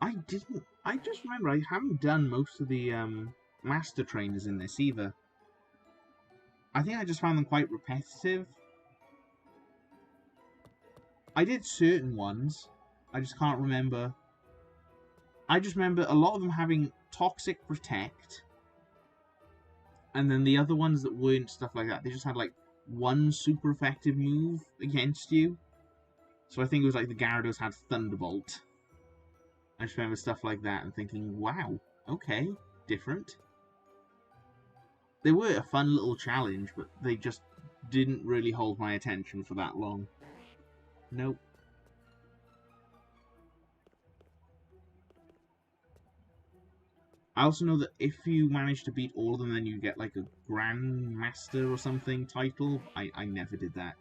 I just remember I haven't done most of the Master Trainers in this either. I think I just found them quite repetitive. I did certain ones. I just can't remember. I just remember a lot of them having Toxic Protect. And then the other ones that weren't stuff like that, they just had like one super effective move against you. So I think it was like the Gyarados had Thunderbolt. I just remember stuff like that and thinking, wow, okay, different. They were a fun little challenge, but they just didn't really hold my attention for that long. Nope. I also know that if you manage to beat all of them, then you get like a Grandmaster or something title. I never did that.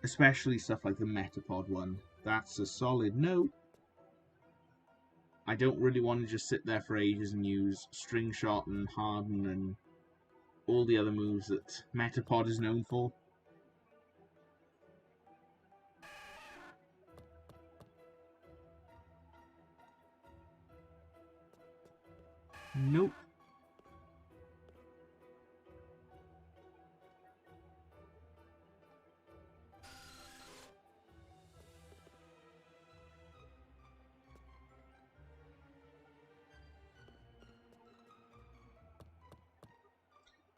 Especially stuff like the Metapod one. That's a solid no. I don't really want to just sit there for ages and use String Shot and Harden and all the other moves that Metapod is known for. Nope.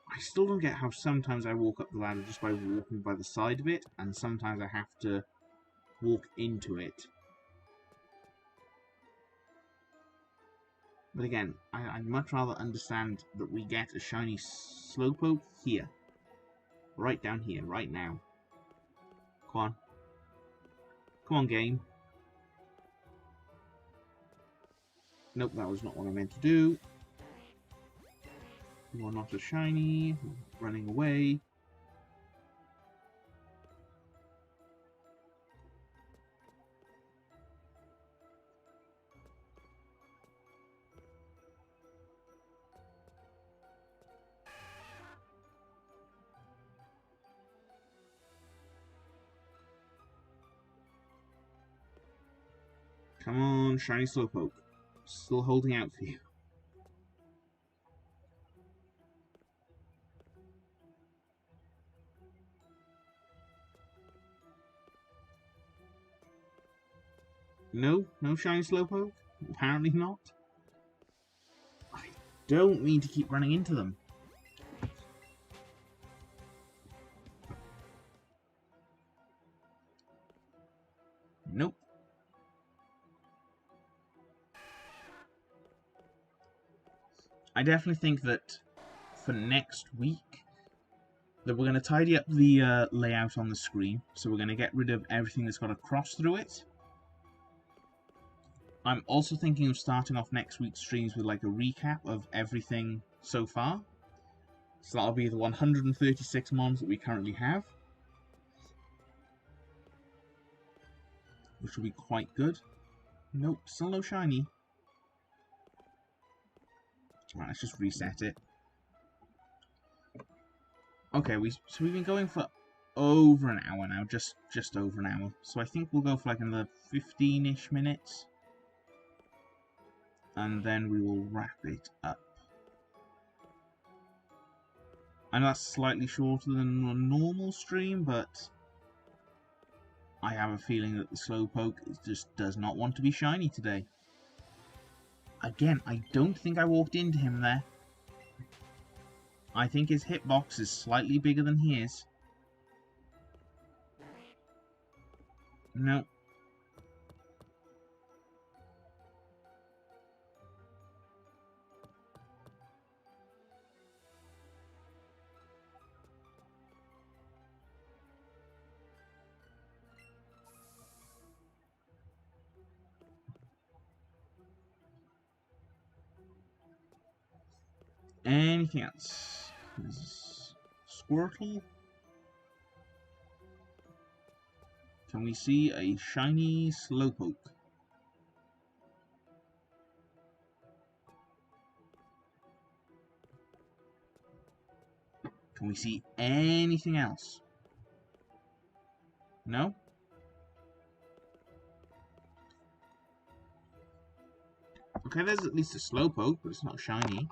I still don't get how sometimes I walk up the ladder just by walking by the side of it, and sometimes I have to walk into it. But again, I'd much rather understand that we get a shiny Slowpoke here. Right down here, right now. Come on. Come on, game. Nope, that was not what I meant to do. You are not a shiny. Running away. Come on, shiny Slowpoke. Still holding out for you. No? No shiny Slowpoke? Apparently not. I don't mean to keep running into them. Nope. I definitely think that for next week, that we're going to tidy up the layout on the screen. So we're going to get rid of everything that's got a cross through it. I'm also thinking of starting off next week's streams with like a recap of everything so far. So that'll be the 136 mons that we currently have, which will be quite good. Nope, still no shiny. Alright, let's just reset it. Okay, so we've been going for over an hour now, just over an hour. So I think we'll go for like another 15-ish minutes. And then we will wrap it up. I know that's slightly shorter than a normal stream, but I have a feeling that the Slowpoke just does not want to be shiny today. Again, I don't think I walked into him there. I think his hitbox is slightly bigger than he is. No. Anything else? Squirtle? Can we see a shiny Slowpoke? Can we see anything else? No? Okay, there's at least a Slowpoke, but it's not shiny.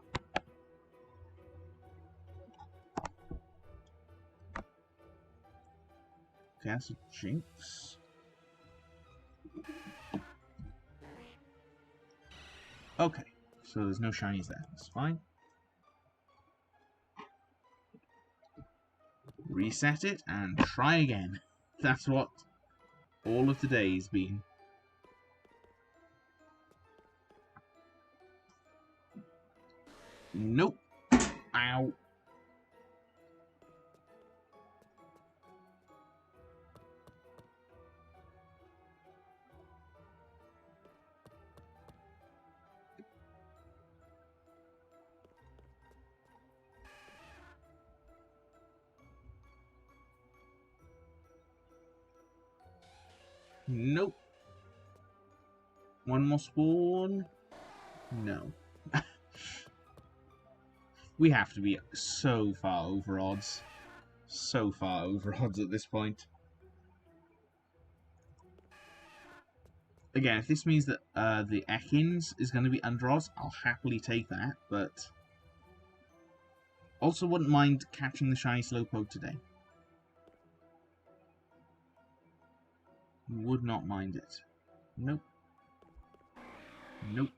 Okay, that's a Jinx. Okay, so there's no shinies there. That's fine. Reset it and try again. That's what all of today's been. Nope. Ow. Nope. One more spawn. No. We have to be so far over odds. So far over odds at this point. Again, if this means that the Ekans is going to be under odds, I'll happily take that, but also wouldn't mind catching the shiny Slowpoke today. Would not mind it. Nope. Nope.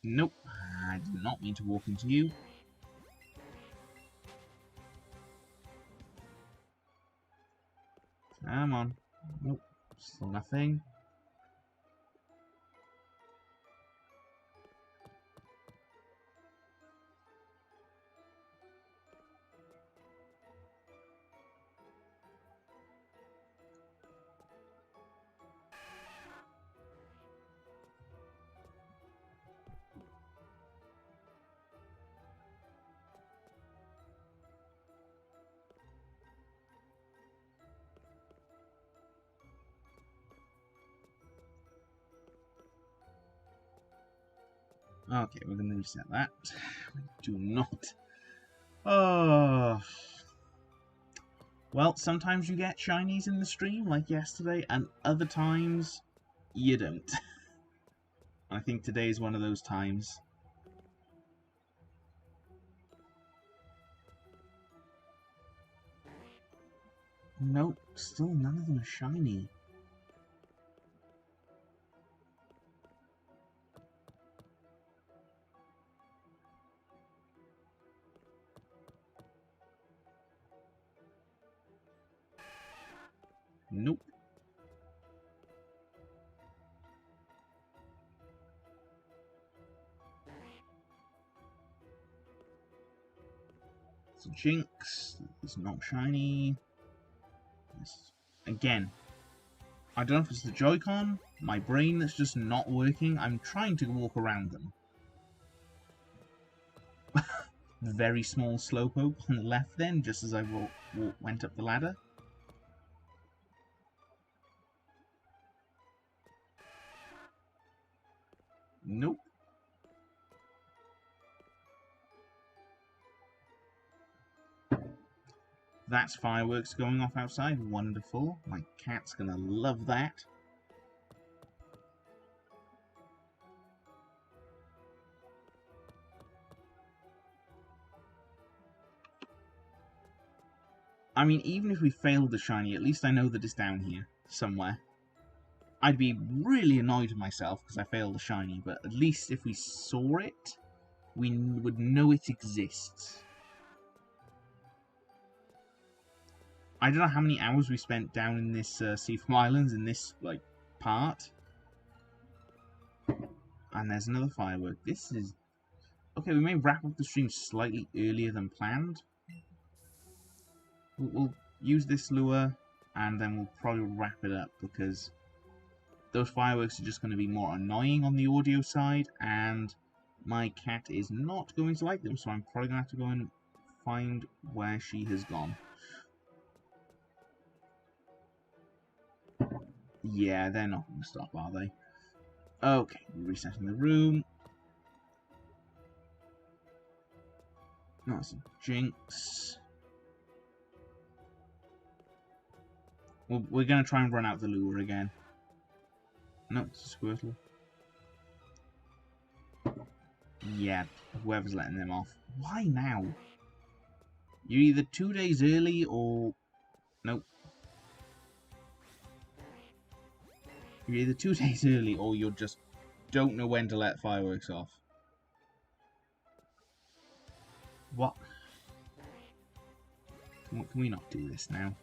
Nope. I did not mean to walk into you. Come on. Nope. Still nothing. Okay, we're going to reset that. We do not. Oh. Well, sometimes you get shinies in the stream, like yesterday, and other times you don't. I think today is one of those times. Nope, still none of them are shiny. Nope. So Jinx is not shiny. Again, I don't know if it's the Joy-Con, my brain that's just not working. I'm trying to walk around them. Very small Slowpoke on the left then, just as I went up the ladder. Nope. That's fireworks going off outside. Wonderful. My cat's gonna love that. I mean, even if we failed the shiny, at least I know that it's down here, somewhere. I'd be really annoyed with myself because I failed the shiny, but at least if we saw it, we would know it exists. I don't know how many hours we spent down in this Seafoam Islands, in this, like, part. And there's another firework. This is... Okay, we may wrap up the stream slightly earlier than planned. We'll use this lure, and then we'll probably wrap it up, because those fireworks are just going to be more annoying on the audio side, and my cat is not going to like them, so I'm probably going to have to go and find where she has gone. Yeah, they're not going to stop, are they? Okay, resetting the room. That's a Jinx. We're going to try and run out the lure again. No, it's a Squirtle. Yeah, whoever's letting them off. Why now? You're either 2 days early or... Nope. You're either 2 days early or you just don't know when to let fireworks off. What? Can we not do this now?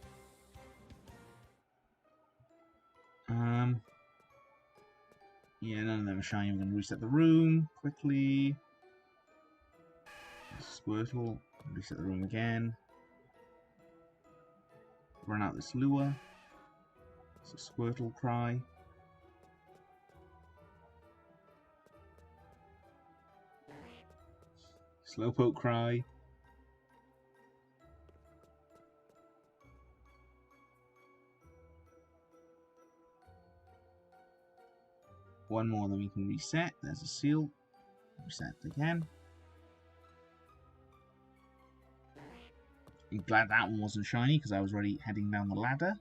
Yeah, none of them are shiny. I'm going to reset the room quickly. Squirtle. Reset the room again. Run out this lure. It's a Squirtle cry. Slowpoke cry. One more, then we can reset. There's a seal. Reset again. I'm glad that one wasn't shiny because I was already heading down the ladder.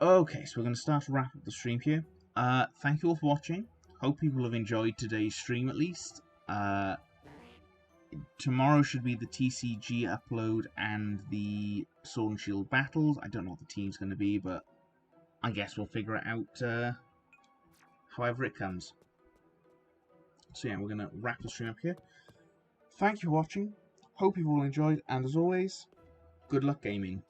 Okay, so we're going to start to wrap up the stream here. Thank you all for watching. Hope people have enjoyed today's stream at least. Tomorrow should be the TCG upload and the Sword and Shield battles. I don't know what the team's going to be, but I guess we'll figure it out however it comes. So yeah, we're going to wrap the stream up here. Thank you for watching. Hope you've all enjoyed, and as always, good luck gaming.